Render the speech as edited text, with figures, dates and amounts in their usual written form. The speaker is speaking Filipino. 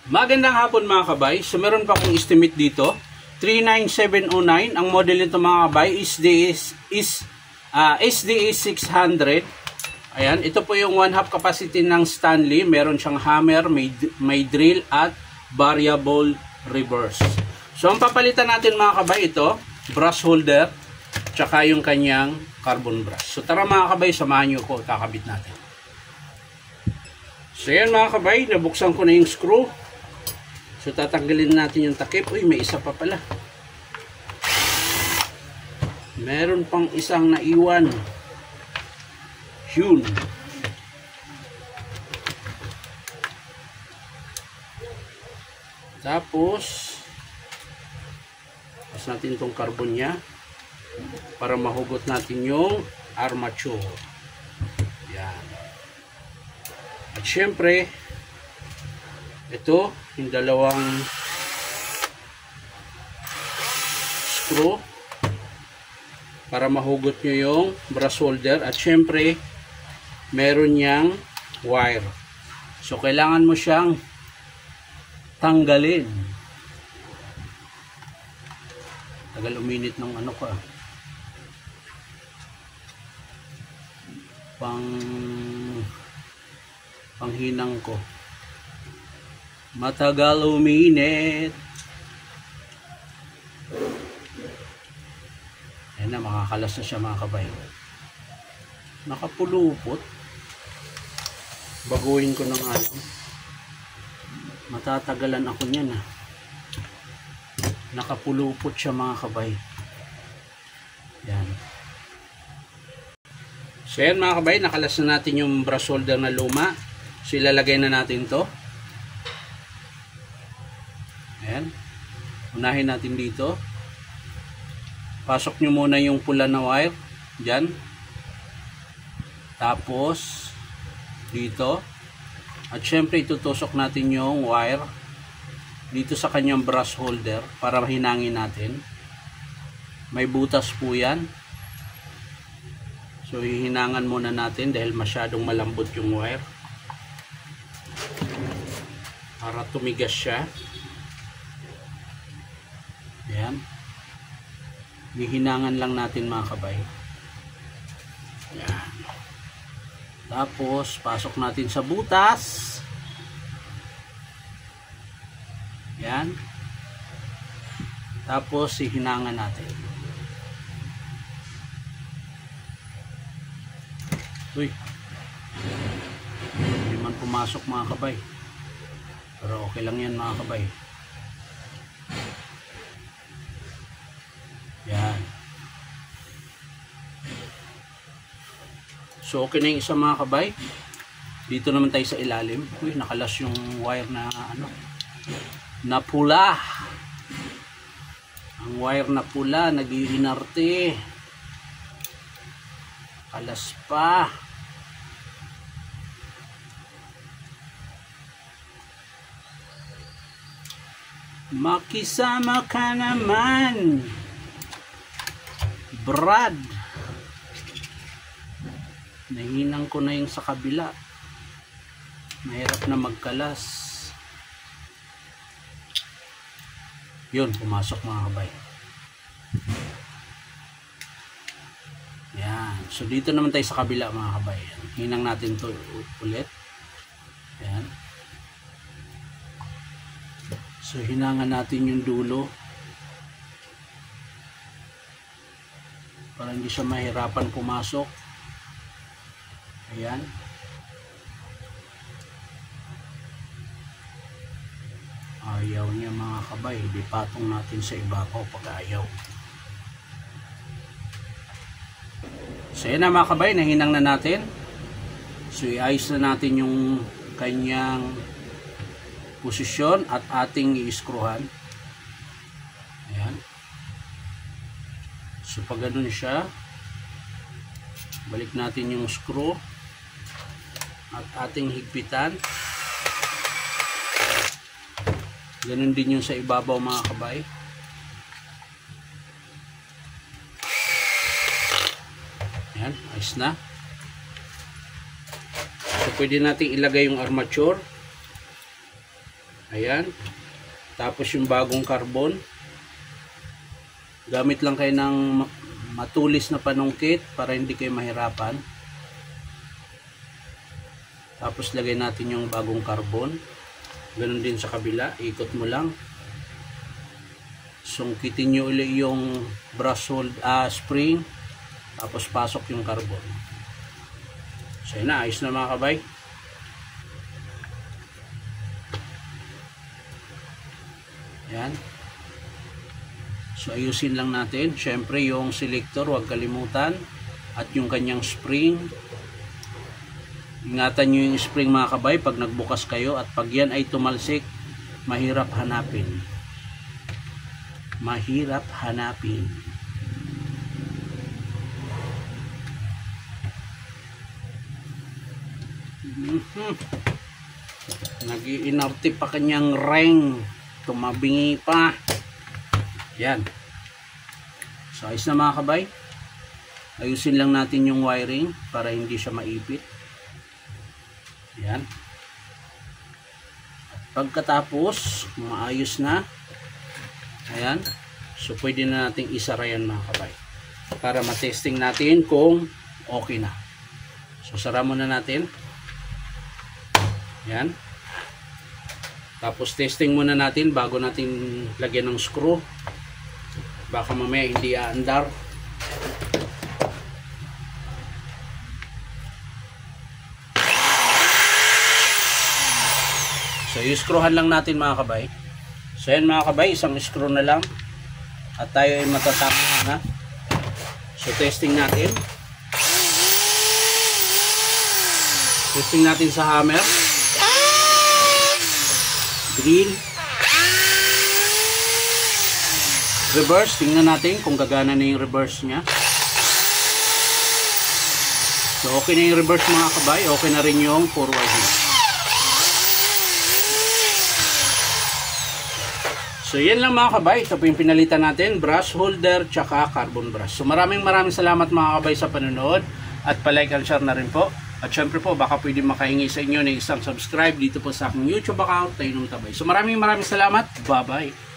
Magandang hapon mga kabay. So meron pa akong estimate dito. 39709. Ang model nito mga kabay is SDA 600. Ayan, ito po yung 1/2 capacity ng Stanley. Meron siyang hammer, may drill at variable reverse. So ang papalitan natin mga kabay ito, brush holder, tsaka yung kanyang carbon brush. So tara mga kabay, samahan nyo ko, kakabit natin. So yan mga kabay, nabuksan ko na yung screw. So tatanggalin natin yung takip. Uy, may isa pa pala. Meron pang isang naiwan. Yun. Tapos pas natin itong carbon nya para mahugot natin yung armature. Yan. At syempre ito yung dalawang screw para mahugot nyo yung brush holder, at syempre meron niyang wire. So kailangan mo siyang tanggalin. Tagal uminit ng ano ka. Panghinang ko. Matagal uminit. Ayan na, makakalas na siya mga kabay. Nakapulupot. Baguhin ko ng ano. Matatagalan ako niyan ah. Nakapulupot siya mga kabay. Yan. So yan mga kabay, nakalas na natin yung brush holder na luma. So ilalagay na natin to. Ayan. Unahin natin dito. Pasok nyo muna yung pula na wire. Diyan. Tapos dito. At syempre itutusok natin yung wire dito sa kanyang brush holder para hinangin natin. May butas po yan. So hihinangan muna natin dahil masyadong malambot yung wire. Para tumigas siya. Ayan. Hihinangan lang natin mga kabay. Ayan. Tapos pasok natin sa butas. Ayan. Tapos hihinangan natin. Uy. Hindi man pumasok mga kabay. Pero okay lang yan mga kabay. Yan. So okay na yung isa mga kabay. Dito naman tayo sa ilalim. Uy, nakalas yung wire na ano, na pula. Ang wire na pula nag-iinarte. Kalas pa. Makisama ka naman, Brad. Nahinang ko na yung sa kabila. Mahirap na magkalas. Yun, pumasok mga kabay. Yan. So dito naman tayo sa kabila mga kabay. Hinang natin to ulit. Yan. So hinangan natin yung dulo para hindi siya mahirapan pumasok. Ayan. Ayaw niya mga kabay. Ipatong natin sa ibabaw pag ayaw. So yan na mga kabay. Nahinang na natin. So iayos na natin yung kanyang posisyon at ating i-screwhan. Ayan. So pag ganun siya, balik natin yung screw at ating higpitan. Ganun din yung sa ibabaw mga kabay. Ayan, ayos na. So pwede natin ilagay yung armature. Ayan. Tapos yung bagong carbon. Gamit lang kayo ng matulis na panungkit para hindi kayo mahirapan. Tapos lagay natin yung bagong carbon. Ganun din sa kabila. Ikot mo lang. Sungkitin nyo ulit yung brush hold spring. Tapos pasok yung carbon. So yun na. Ayos na mga kabay. Yan. So ayusin lang natin. Syempre yung selector, huwag kalimutan. At yung kanyang spring. Ingatan nyo yung spring mga kabay pag nagbukas kayo. At pag yan ay tumalsik, mahirap hanapin. Mahirap hanapin. Nag-iinarte pa kanyang ring. Tumabingi pa. Yan. So ayos na mga kabay. Ayusin lang natin yung wiring para hindi siya maipit. Yan. At pagkatapos maayos na. Ayan. So pwede na nating isara yan mga kabay. Para matesting natin kung okay na. So sara muna natin. Yan. Tapos testing muna natin bago natin lagyan ng screw. Baka mamaya hindi aandar. So i-screwhan lang natin mga kabay. So yan mga kabay, isang screw na lang. At tayo ay matatapos na. So testing natin. Testing natin sa hammer. Drill. Reverse, tingnan natin kung gagana na yung reverse nya. So okay na yung reverse mga kabay, okay na rin yung forward nya. So yan lang mga kabay, ito po yung pinalitan natin, brush holder tsaka carbon brush. So maraming salamat mga kabay sa panonood at palike and share na rin po. At syempre po, baka pwede makahingi sa inyo ng isang subscribe dito po sa aking YouTube account, Tainong Tabay. So maraming salamat. Bye-bye.